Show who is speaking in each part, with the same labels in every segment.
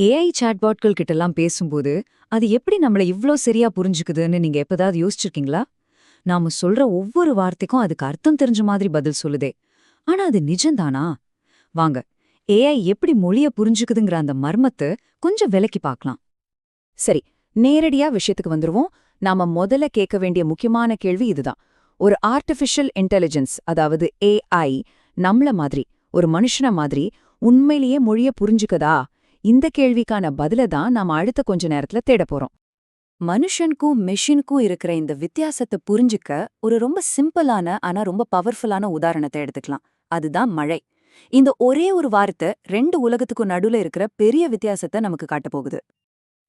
Speaker 1: AI சாட்பாட்கள் கிட்டலாம் பேசும்போது அது எப்படி நம்மள இவ்ளோ சரியா புரிஞ்சுக்குதுன்னு நீங்க எப்பதாவது யோசிச்சிருக்கீங்களா? நாம சொல்ற ஒவ்வொரு வார்த்தைக்கும் அதுக்கு அர்த்தம் தெரிஞ்ச மாதிரி பதில் சொல்லுதே. ஆனா அது நிஜம்தானா? வாங்க, ஏஐ எப்படி மொழிய புரிஞ்சுக்குதுங்கிற அந்த மர்மத்தை கொஞ்சம் விலக்கி பார்க்கலாம்.
Speaker 2: சரி, நேரடியா விஷயத்துக்கு வந்துருவோம். நாம முதல்ல கேட்க வேண்டிய முக்கியமான கேள்வி இதுதான். ஒரு ஆர்டிஃபிஷியல் இன்டெலிஜென்ஸ், அதாவது ஏஐ, நம்மள மாதிரி, ஒரு மனுஷன மாதிரி உண்மையிலேயே மொழிய புரிஞ்சுக்கதா? இந்த கேள்விக்கான பதில தான் நாம அடுத்த கொஞ்ச நேரத்துல தேடப் போறோம்.
Speaker 1: மனுஷனுக்கும் மெஷினுக்கும் இருக்கிற இந்த வித்தியாசத்தை புரிஞ்சுக்க ஒரு ரொம்ப சிம்பிளான ஆனா ரொம்ப பவர்ஃபுல்லான உதாரணத்தை எடுத்துக்கலாம். அதுதான் மழை. இந்த ஒரே ஒரு வார்த்தை ரெண்டு உலகத்துக்கும் நடுவுல இருக்கிற பெரிய வித்தியாசத்தை நமக்கு காட்டப் போகுது.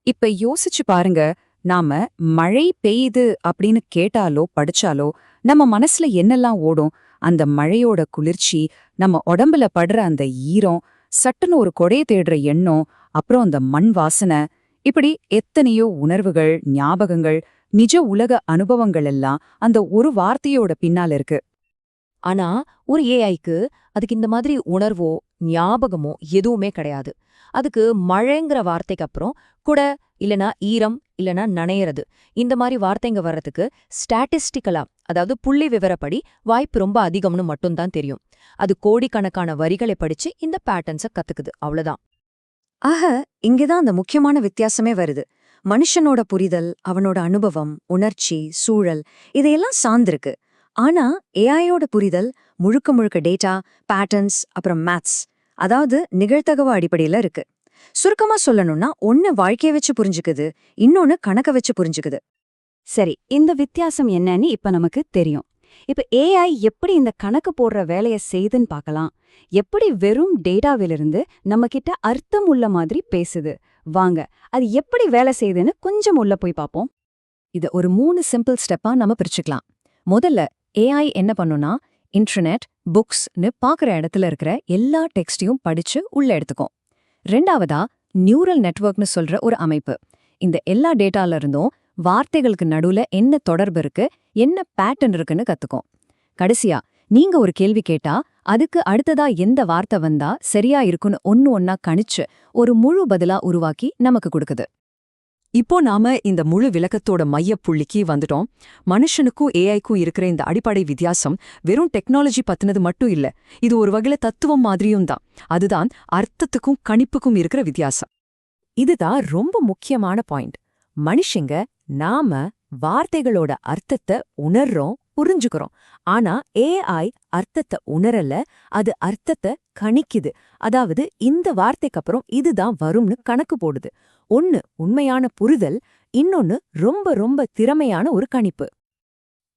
Speaker 2: இப்ப யோசிச்சு பாருங்க, நாம மழை பெய்யுது அப்படின்னு கேட்டாலோ படிச்சாலோ நம்ம மனசுல என்னெல்லாம் ஓடும்? அந்த மழையோட குளிர்ச்சி, நம்ம உடம்புல படுற அந்த ஈரம், சட்டுன்னு ஒரு கொடைய தேடுற எண்ணம், அப்புறம் அந்த மண் வாசனை, இப்படி எத்தனையோ உணர்வுகள், ஞாபகங்கள், நிஜ உலக அனுபவங்கள் எல்லாம் அந்த ஒரு வார்த்தையோட பின்னால இருக்கு.
Speaker 3: ஆனா ஒரு ஏஐக்கு அதுக்கு இந்த மாதிரி உணர்வோ ஞாபகமோ எதுவுமே கிடையாது. அதுக்கு மழைங்கிற வார்த்தைக்கு அப்புறம் குடை இல்லனா ஈரம் இல்லனா நனையறது இந்த மாதிரி வார்த்தைங்க வர்றதுக்கு ஸ்டாட்டிஸ்டிக்கலா, அதாவது புள்ளி விவரப்படி வாய்ப்பு ரொம்ப அதிகம்னு மட்டும்தான் தெரியும். அது கோடிக்கணக்கான வரிகளை படிச்சு இந்த பேட்டர்ன்ஸை கத்துக்குது, அவ்வளவுதான்.
Speaker 1: ஆக, இங்கதான் அந்த முக்கியமான வித்தியாசமே வருது. மனுஷனோட புரிதல், அவனோட அனுபவம், உணர்ச்சி, சூழல் இதையெல்லாம் சார்ந்திருக்கு. ஆனா ஏஐயோட புரிதல் முழுக்க முழுக்க டேட்டா, பேட்டர்ன்ஸ், அப்புறம் மேத்ஸ், அதாவது நிகழ்தகவு அடிப்படையில இருக்கு. சுருக்கமா சொல்லணும்னா ஒன்னு வாழ்க்கைய வச்சு புரிஞ்சுக்குது, இன்னொன்னு கணக்க வச்சு புரிஞ்சுக்குது.
Speaker 2: சரி, இந்த வித்தியாசம் என்னன்னு இப்ப நமக்கு தெரியும். இப்ப ஏஐ எப்படி இந்த கணக்கு போடுற வேலைய செய்துன்னு பார்க்கலாம். எப்படி வெறும் டேட்டாவிலிருந்து நம்ம கிட்ட அர்த்தம் உள்ள மாதிரி பேசுது. வாங்க, அது எப்படி வேலை செய்யுதுன்னு கொஞ்சம் உள்ள போய் பார்ப்போம்.
Speaker 1: இத ஒரு 3 சிம்பிள் ஸ்டெப்பா நம்ம பிரிச்சுக்கலாம். முதல்ல ஏஐ என்ன பண்ணுனா, இன்டர்நெட், புக்ஸ்னு பாக்குற இடத்துல இருக்கிற எல்லா டெக்ஸ்டையும் படிச்சு உள்ள எடுத்துக்கும். ரெண்டாவதா நியூரல் நெட்வொர்க்னு சொல்ற ஒரு அமைப்பு. இந்த எல்லா டேட்டால இருந்தும் வார்த்தைகளுக்கு நடுவுல என்ன தொடர்பு இருக்கு, என்ன பேட்டர்ன் இருக்குன்னு கத்துக்கும். கடைசியா நீங்க ஒரு கேள்வி கேட்டா அதுக்கு அடுத்ததா எந்த வார்த்தை வந்தா சரியா இருக்குன்னு ஒன்னா கணிச்சு ஒரு முழு பதிலா உருவாக்கி நமக்கு கொடுக்குது.
Speaker 4: இப்போ நாம இந்த முழு விளக்கத்தோட மையப்புள்ளிக்கு வந்துட்டோம். மனுஷனுக்கும் ஏஐக்கும் இருக்கிற இந்த அடிப்படை வித்தியாசம் வெறும் டெக்னாலஜி பத்தினது மட்டும் இல்ல, இது ஒரு வகையில தத்துவம் மாதிரியும் தான். அதுதான் அர்த்தத்துக்கும் கணிப்புக்கும் இருக்கிற வித்தியாசம்.
Speaker 2: இதுதான் ரொம்ப முக்கியமான பாயிண்ட். மனுஷங்க, நாம வார்த்தைகளோட அர்த்தத்தை உணர்றோம், புரிஞ்சுக்கிறோம். ஆனா ஏஐ அர்த்தத்தை உணரல, அது அர்த்தத்தை கணிக்குது. அதாவது இந்த வார்த்தைக்கு அப்புறம் இதுதான் வரும்னு கணக்கு போடுது. ஒன்னு உண்மையான புரிதல், இன்னொன்னு ரொம்ப ரொம்ப திறமையான ஒரு கணிப்பு.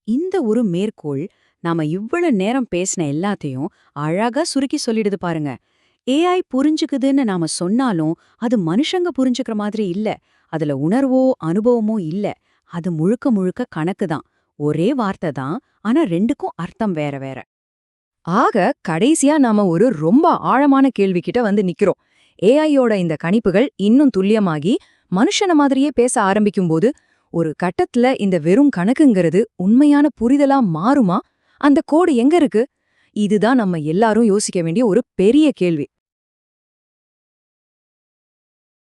Speaker 2: இந்த ஒரு மேற்கோள் நாம இவ்வளவு நேரம் பேசின எல்லாத்தையும் அழகா சுருக்கி சொல்லிடுது பாருங்க. ஏஐ புரிஞ்சுக்குதுன்னு நாம சொன்னாலும் அது மனுஷங்க புரிஞ்சுக்கிற மாதிரி இல்ல. அதுல உணர்வோ அனுபவமோ இல்ல. அது முழுக்க முழுக்க கணக்கு தான். ஒரே வார்த்தை தான், ஆனா ரெண்டுக்கும் அர்த்தம் வேற வேற.
Speaker 1: ஆக கடைசியா நாம ஒரு ரொம்ப ஆழமான கேள்விக்கிட்ட வந்து நிக்கிறோம். ஏஐயோட இந்த கணிப்புகள் இன்னும் துல்லியமாகி மனுஷன மாதிரியே பேச ஆரம்பிக்கும்போது ஒரு கட்டத்துல இந்த வெறும் கணக்குங்கிறது உண்மையான புரிதலா மாறுமா? அந்த கோடு எங்க இருக்கு? இதுதான் நம்ம எல்லாரும் யோசிக்க வேண்டிய ஒரு பெரிய கேள்வி.